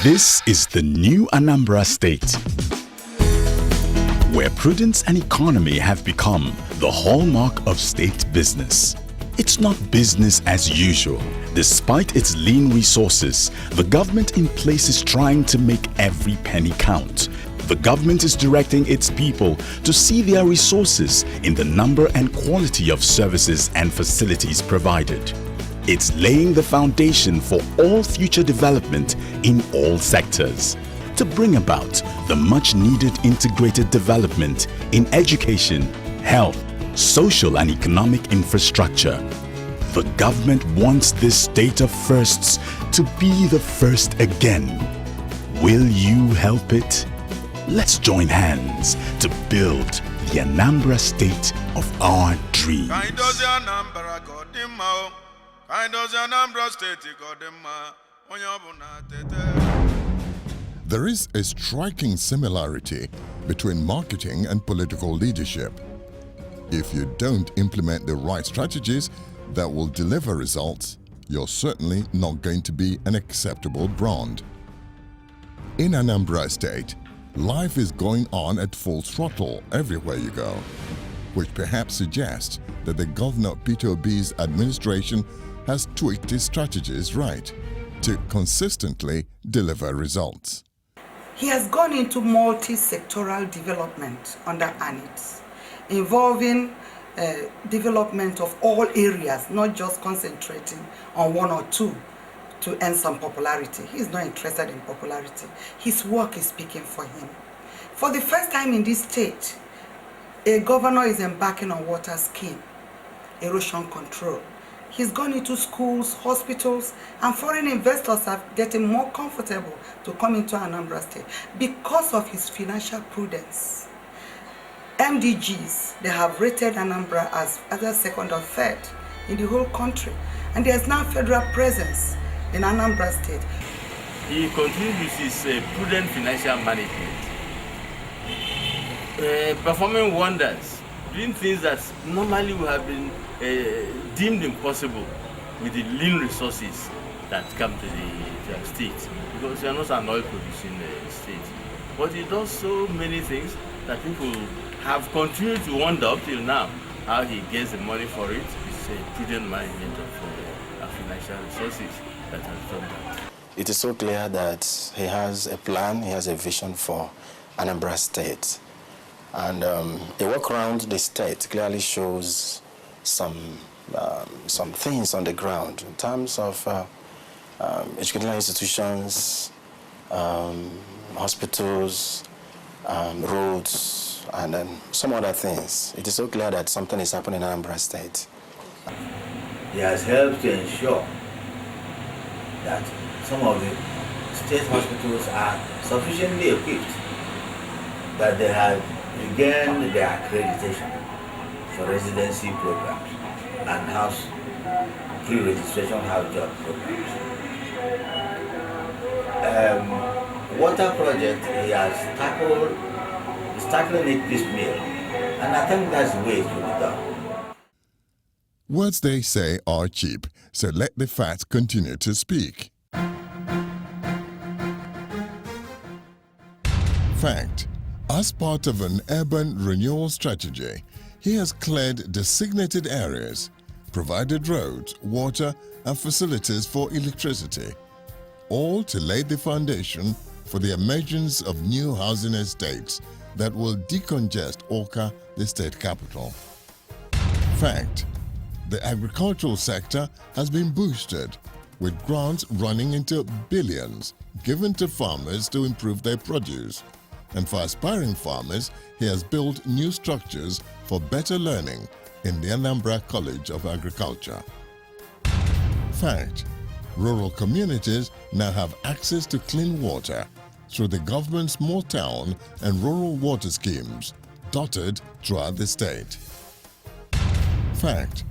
This is the new Anambra state, where prudence and economy have become the hallmark of state business. It's not business as usual. Despite its lean resources, the government in place is trying to make every penny count. The government is directing its people to see their resources in the number and quality of services and facilities provided. It's laying the foundation for all future development in all sectors to bring about the much-needed integrated development in education, health, social and economic infrastructure. The government wants this state of firsts to be the first again. Will you help it? Let's join hands to build the Anambra state of our dreams. There is a striking similarity between marketing and political leadership. If you don't implement the right strategies that will deliver results, you're certainly not going to be an acceptable brand. In Anambra State, life is going on at full throttle everywhere you go, which perhaps suggests that the Governor Peter Obi's administration has tweaked its strategies right to consistently deliver results. He has gone into multi-sectoral development under ANIDS, involving development of all areas, not just concentrating on one or two to earn some popularity. He's not interested in popularity. His work is speaking for him. For the first time in this state, a governor is embarking on water scheme, erosion control. He's gone into schools, hospitals, and foreign investors are getting more comfortable to come into Anambra State because of his financial prudence. MDGs, they have rated Anambra as either second or third in the whole country. And there's now federal presence in Anambra State. He continues his prudent financial management, performing wonders, doing things that normally would have been deemed impossible with the lean resources that come to the state, because we are not an oil producing state. But he does so many things that people have continued to wonder up till now how he gets the money for it. It's a prudent management of financial resources that has done that. It is so clear that he has a plan, he has a vision for Anambra State. And a walk around the state clearly shows some things on the ground in terms of educational institutions, hospitals, roads, and then some other things. It is so clear that something is happening in Anambra State. He has helped to ensure that some of the state hospitals are sufficiently equipped, that they have regained their accreditation for residency programs and house pre-registration house job programs. Water project he has tackling it piecemeal, and I think that's the way it should be done. Words they say are cheap, so let the facts continue to speak. Fact: as part of an urban renewal strategy, he has cleared designated areas, provided roads, water, and facilities for electricity, all to lay the foundation for the emergence of new housing estates that will decongest Awka, the state capital. Fact: the agricultural sector has been boosted, with grants running into billions given to farmers to improve their produce. And for aspiring farmers, he has built new structures for better learning in the Anambra College of Agriculture. Fact: rural communities now have access to clean water through the government's small town and rural water schemes dotted throughout the state. Fact: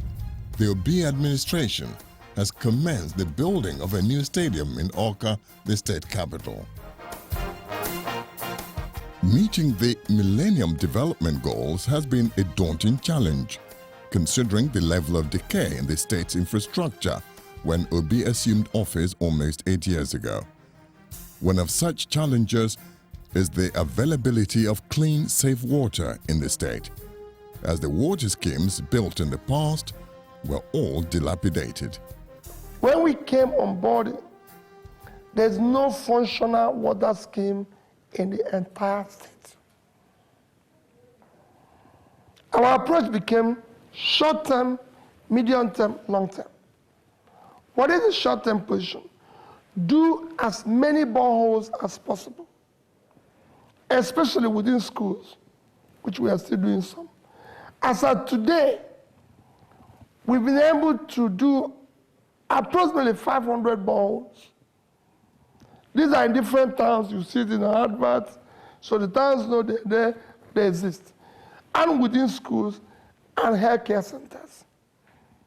the Obi administration has commenced the building of a new stadium in Awka, the state capital. Meeting the Millennium Development Goals has been a daunting challenge, considering the level of decay in the state's infrastructure, when Obi assumed office almost 8 years ago. One of such challenges is the availability of clean, safe water in the state, as the water schemes built in the past were all dilapidated. When we came on board, there's no functional water scheme in the entire state. Our approach became short-term, medium-term, long-term. What is the short-term position? Do as many boreholes as possible, especially within schools, which we are still doing some. As of today, we've been able to do approximately 500 boreholes. These are in different towns. You see it in our adverts, so the towns know they exist. And within schools and healthcare centers,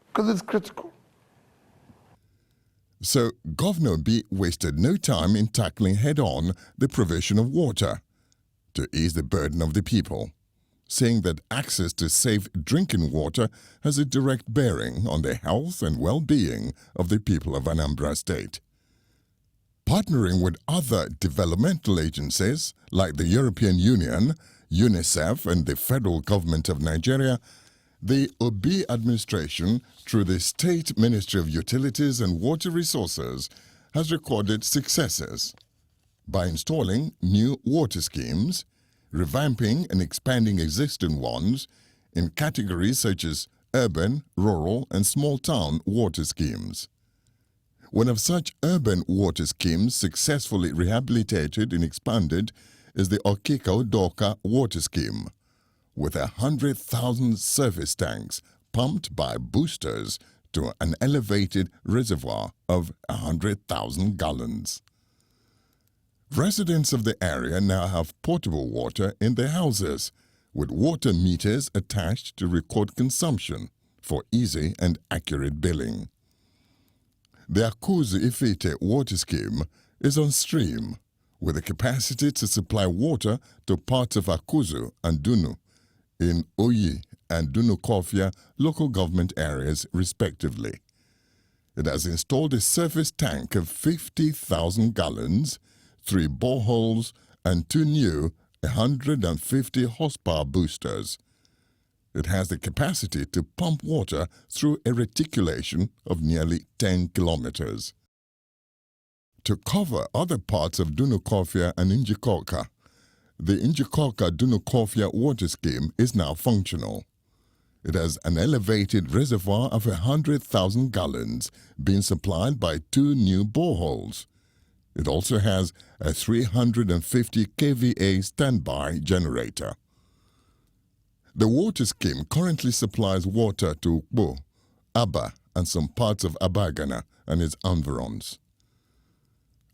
because it's critical. So Governor B wasted no time in tackling head-on the provision of water to ease the burden of the people, saying that access to safe drinking water has a direct bearing on the health and well-being of the people of Anambra State. Partnering with other developmental agencies like the European Union, UNICEF, and the federal government of Nigeria, the Obi administration, through the State Ministry of Utilities and Water Resources, has recorded successes by installing new water schemes, revamping and expanding existing ones in categories such as urban, rural, and small-town water schemes. One of such urban water schemes successfully rehabilitated and expanded is the Okika Odoka water scheme, with 100,000 surface tanks pumped by boosters to an elevated reservoir of 100,000 gallons. Residents of the area now have potable water in their houses, with water meters attached to record consumption for easy and accurate billing. The Akuzu Ifite water scheme is on stream, with the capacity to supply water to parts of Akuzu and Dunu in Oyi and Dunukofia local government areas respectively. It has installed a surface tank of 50,000 gallons, 3 boreholes, and 2 new 150 horsepower boosters. It has the capacity to pump water through a reticulation of nearly 10 kilometers. To cover other parts of Dunukofia and Njikoka, the Njikoka-Dunukofia water scheme is now functional. It has an elevated reservoir of 100,000 gallons being supplied by 2 new boreholes. It also has a 350 kVA standby generator. The water scheme currently supplies water to Ukbo, Aba, and some parts of Abagana and its environs.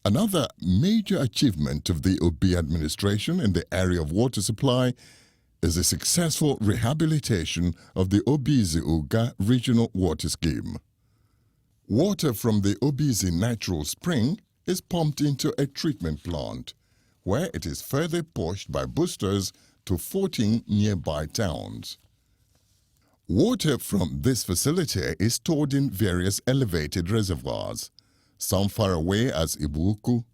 Another major achievement of the Obi administration in the area of water supply is the successful rehabilitation of the Obizi Uga Regional Water Scheme. Water from the Obizi Natural Spring is pumped into a treatment plant, where it is further pushed by boosters to 14 nearby towns. Water from this facility is stored in various elevated reservoirs, some far away as Ibuku,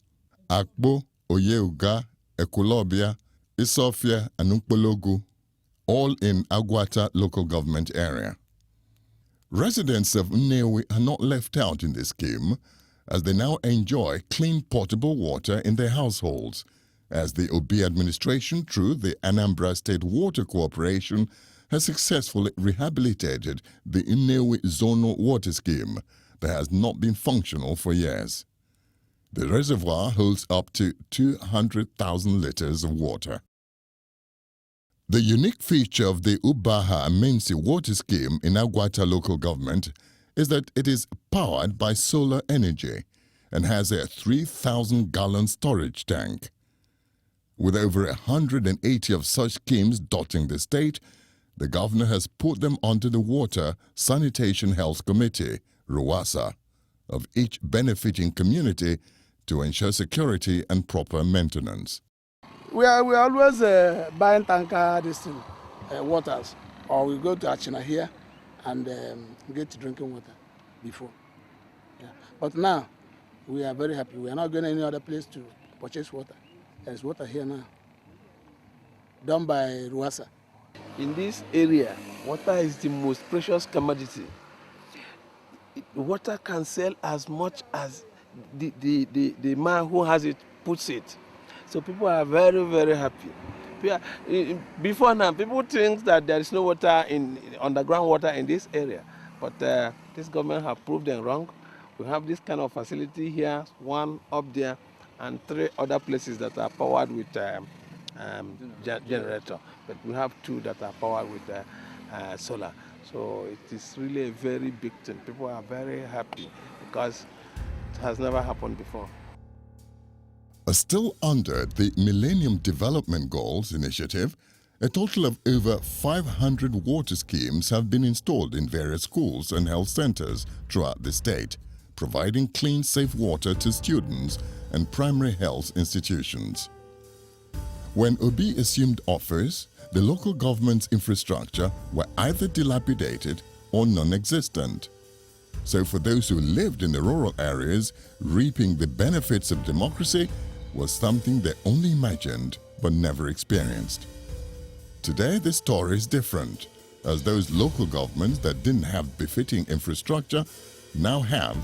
Akbo, Oyeuga, Ekulobia, Isofia, and Nkpologu, all in Agwata local government area. Residents of Nnewi are not left out in this scheme, as they now enjoy clean potable water in their households, as the Obi administration, through the Anambra State Water Corporation, has successfully rehabilitated the Nnewi Zonal Water Scheme that has not been functional for years. The reservoir holds up to 200,000 liters of water. The unique feature of the Ubaha Amensi water scheme in Agwata local government is that it is powered by solar energy and has a 3,000-gallon storage tank. With over 180 of such schemes dotting the state, the governor has put them onto the Water Sanitation Health Committee, RUWASA, of each benefiting community to ensure security and proper maintenance. We always buying tanker waters, or we go to Achina here and get drinking water before. Yeah. But now, we are very happy. We are not going any other place to purchase water. There's water here now, done by Ruasa. In this area, water is the most precious commodity. Water can sell as much as the man who has it puts it. So people are very, very happy. Before now, people think that there is no water underground water in this area, but this government have proved them wrong. We have this kind of facility here, one up there, and 3 other places that are powered with generator. But we have 2 that are powered with solar. So it is really a very big thing. People are very happy because it has never happened before. Still under the Millennium Development Goals initiative, a total of over 500 water schemes have been installed in various schools and health centers throughout the state, providing clean, safe water to students and primary health institutions. When Obi assumed office, the local government's infrastructure were either dilapidated or non-existent. So for those who lived in the rural areas, reaping the benefits of democracy was something they only imagined but never experienced. Today, the story is different, as those local governments that didn't have befitting infrastructure now have,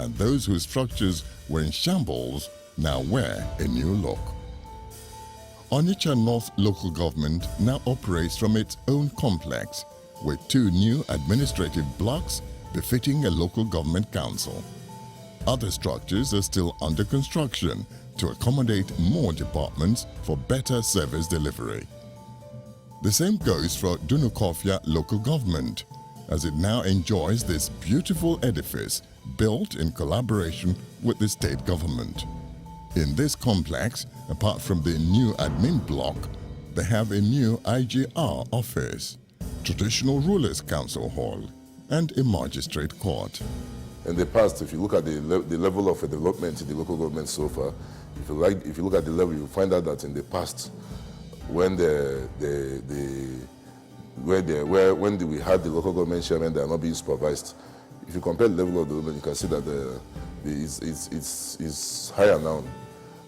and those whose structures were in shambles now wear a new look. Onitsha North local government now operates from its own complex, with 2 new administrative blocks befitting a local government council. Other structures are still under construction to accommodate more departments for better service delivery. The same goes for Dunukofia local government, as it now enjoys this beautiful edifice built in collaboration with the state government. In this complex, apart from the new admin block, they have a new IGR office, traditional rulers council hall, and a magistrate court. In the past, if you look at the level of development in the local government so far, if you look at the level, you'll find out that in the past, when we had the local government chairman that are not being supervised, if you compare the level of development, you can see that it's higher now.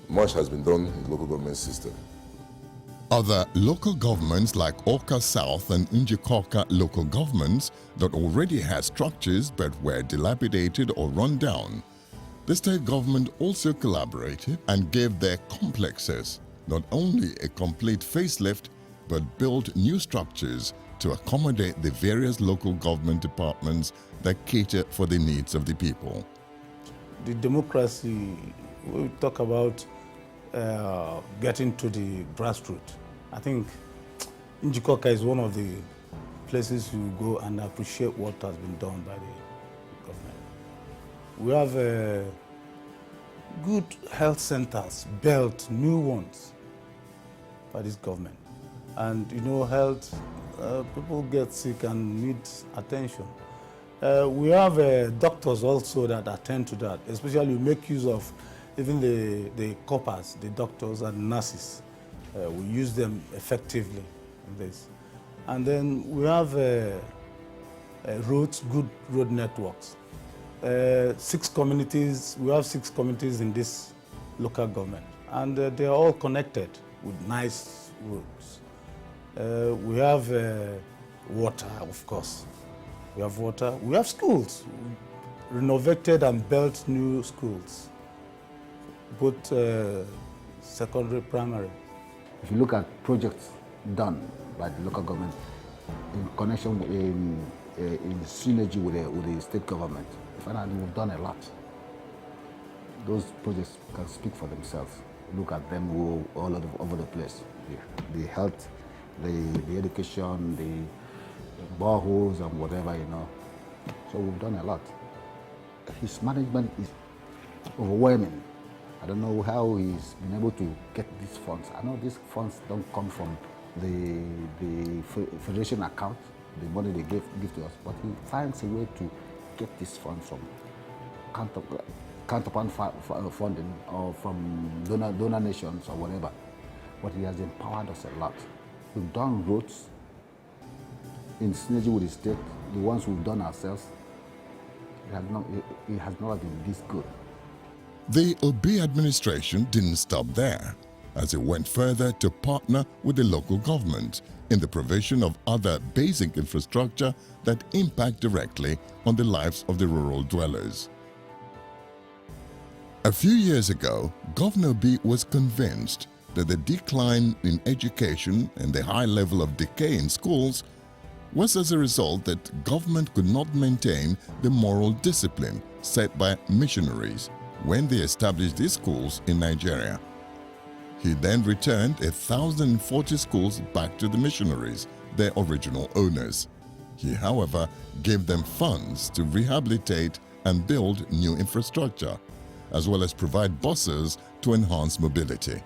Much has been done in the local government system. Other local governments like Oka South and Njikoka local governments that already had structures but were dilapidated or run down. The state government also collaborated and gave their complexes not only a complete facelift but built new structures to accommodate the various local government departments that cater for the needs of the people. The democracy, we talk about getting to the grassroots. I think Njikoka is one of the places you go and appreciate what has been done by the government. We have good health centers built, new ones by this government. And you know, health, people get sick and need attention. We have doctors also that attend to that, especially we make use of even the coppers, the doctors and nurses. We use them effectively in this. And then we have roads, good road networks. 6 communities, we have 6 communities in this local government. And they are all connected with nice roads. We have water, of course. We have water. We have schools. We renovated and built new schools, both secondary, primary. If you look at projects done by the local government in connection, in synergy with the state government, finally we've done a lot. Those projects can speak for themselves. Look at them all over the place. The health, the education, the boreholes and whatever, you know. So we've done a lot. His management is overwhelming. I don't know how he's been able to get these funds. I know these funds don't come from the federation account, the money they give to us, but he finds a way to get these funds from counterpart funding or from donor nations or whatever. But he has empowered us a lot. We've done roads in synergy with the state, the ones we've done ourselves. it has never been this good. The Obi administration didn't stop there, as it went further to partner with the local government in the provision of other basic infrastructure that impact directly on the lives of the rural dwellers. A few years ago, Governor Obi was convinced that the decline in education and the high level of decay in schools was as a result that government could not maintain the moral discipline set by missionaries when they established these schools in Nigeria. He then returned 1,040 schools back to the missionaries, their original owners. He, however, gave them funds to rehabilitate and build new infrastructure, as well as provide buses to enhance mobility.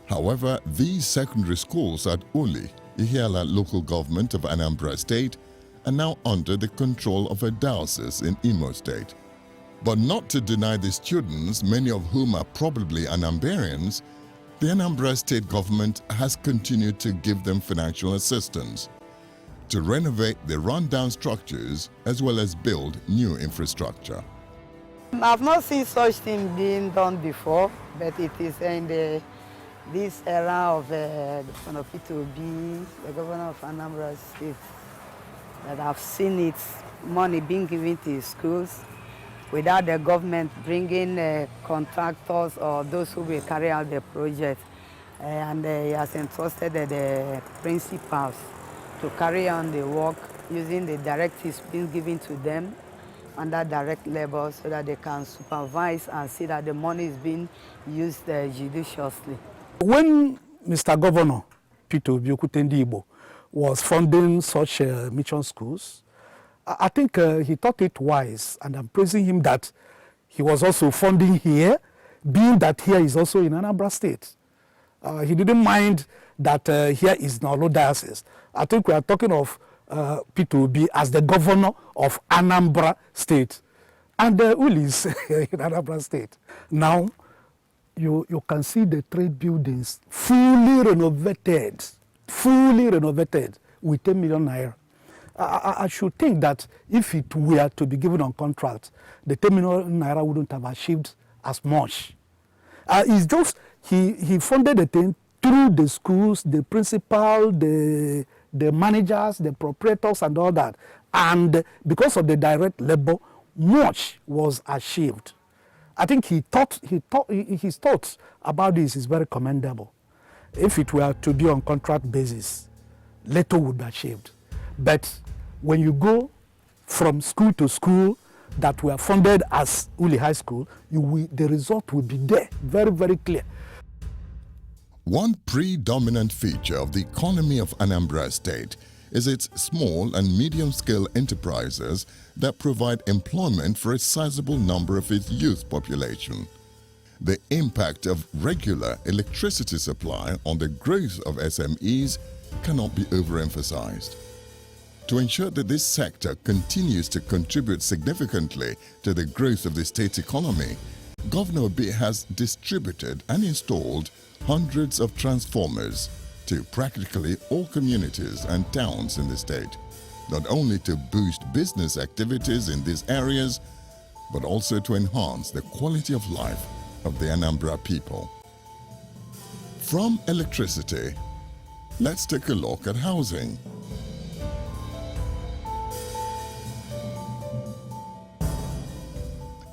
However, these secondary schools at Uli, Ihiala local government of Anambra State, are now under the control of a diocese in Imo State. But not to deny the students, many of whom are probably Anambrians, the Anambra State government has continued to give them financial assistance to renovate the rundown structures as well as build new infrastructure. I've not seen such thing being done before, but it is in this era of the P2B, the governor of Anambra State, that I've seen it, money being given to schools without the government bringing contractors or those who will carry out the project. And he has entrusted the principals to carry on the work using the directives being given to them under direct labor so that they can supervise and see that the money is being used judiciously. When Mr. Governor Peter Obi was funding such mission schools, I think he thought it wise, and I'm praising him that he was also funding here, being that here is also in Anambra State. He didn't mind that here is Nolo Diocese. I think we are talking of Peter Obi as the governor of Anambra State, and the Ulis in Anambra State. Now, you can see the trade buildings fully renovated with 10 million naira. I should think that if it were to be given on contract, the 10 million naira wouldn't have achieved as much. It's just he funded the thing through the schools, the principal, the managers, the proprietors, and all that. And because of the direct labor, much was achieved. I think his thoughts about this is very commendable. If it were to be on contract basis, little would be achieved. But when you go from school to school that were funded as Uli High School, the result will be there, very, very clear. One predominant feature of the economy of Anambra State is its small and medium-scale enterprises that provide employment for a sizable number of its youth population. The impact of regular electricity supply on the growth of SMEs cannot be overemphasized. To ensure that this sector continues to contribute significantly to the growth of the state's economy, Governor Obi has distributed and installed hundreds of transformers to practically all communities and towns in the state, not only to boost business activities in these areas, but also to enhance the quality of life of the Anambra people. From electricity, let's take a look at housing.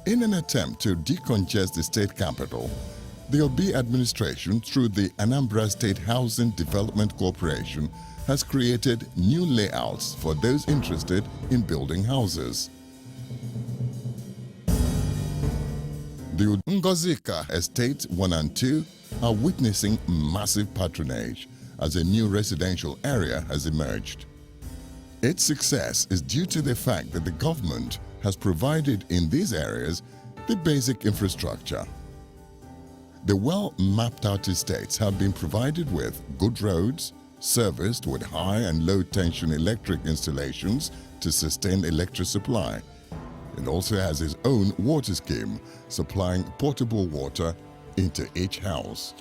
In an attempt to decongest the state capital, the Obi administration, through the Anambra State Housing Development Corporation, has created new layouts for those interested in building houses. The Ngozika Estate 1 and 2 are witnessing massive patronage as a new residential area has emerged. Its success is due to the fact that the government has provided in these areas the basic infrastructure. The well-mapped-out estates have been provided with good roads, serviced with high and low-tension electric installations to sustain electric supply. It also has its own water scheme, supplying potable water into each house.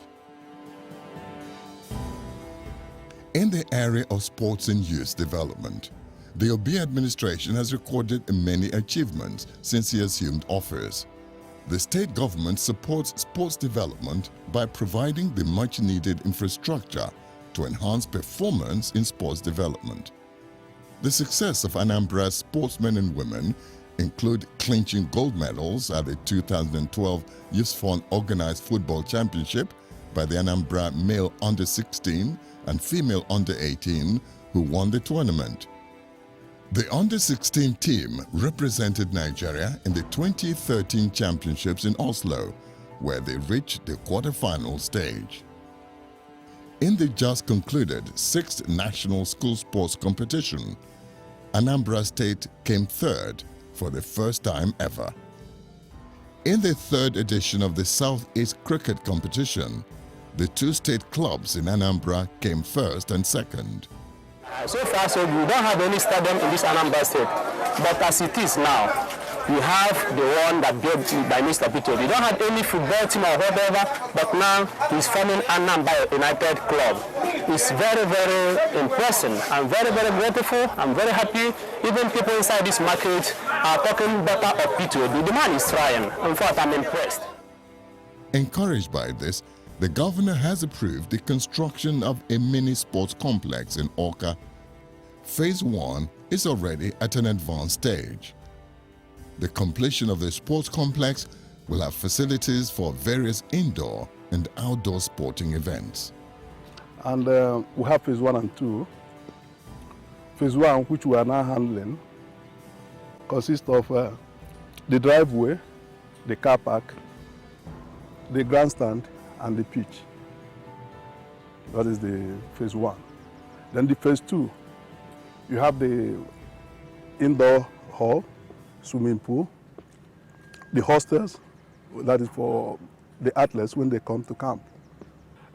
In the area of sports and youth development, The Obi administration has recorded many achievements since he assumed office. The state government supports sports development by providing the much-needed infrastructure to enhance performance in sports development. The success of Anambra's sportsmen and women include clinching gold medals at the 2012 YSFON Organized Football Championship by the Anambra male under-16 and female under-18 who won the tournament. The under-16 team represented Nigeria in the 2013 championships in Oslo, where they reached the quarterfinal stage. In the just concluded 6th National School Sports Competition, Anambra State came third for the first time ever. In the third edition of the Southeast Cricket Competition, the two state clubs in Anambra came first and second. So far, so we don't have any stadium in this Anambra State, but as it is now, we have the one that built by Mr. Peter. We don't have any football team or whatever, but now he's forming Anambra United Club. It's very, very impressive. I'm very, very grateful. I'm very happy. Even people inside this market are talking better of Peter. The man is trying. In fact, I'm impressed. Encouraged by this, the governor has approved the construction of a mini sports complex in Awka. Phase 1 is already at an advanced stage. The completion of the sports complex will have facilities for various indoor and outdoor sporting events. And we have phase 1 and 2. Phase 1, which we are now handling, consists of the driveway, the car park, the grandstand, and the pitch. That is the phase 1. Then the phase 2, you have the indoor hall, swimming pool, the hostels, that is for the athletes when they come to camp.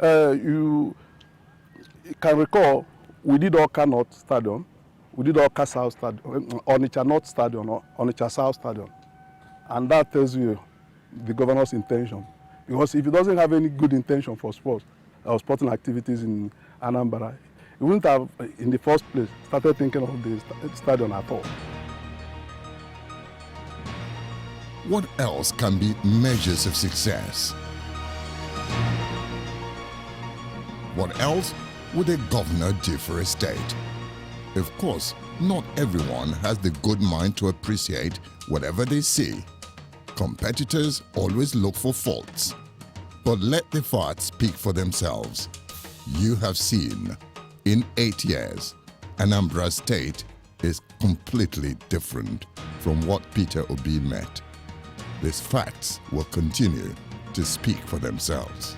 You can recall, we did Awka North Stadium, we did Awka South Stadium, Onitsha North Stadium, or Onitsha South Stadium. And that tells you the governor's intention. Because if he doesn't have any good intention for sports or sporting activities in Anambra, he wouldn't have, in the first place, started thinking of the stadium at all. What else can be measures of success? What else would a governor do for a state? Of course, not everyone has the good mind to appreciate whatever they see. Competitors always look for faults. But let the facts speak for themselves. You have seen, in 8 years, Anambra State is completely different from what Peter Obi met. These facts will continue to speak for themselves.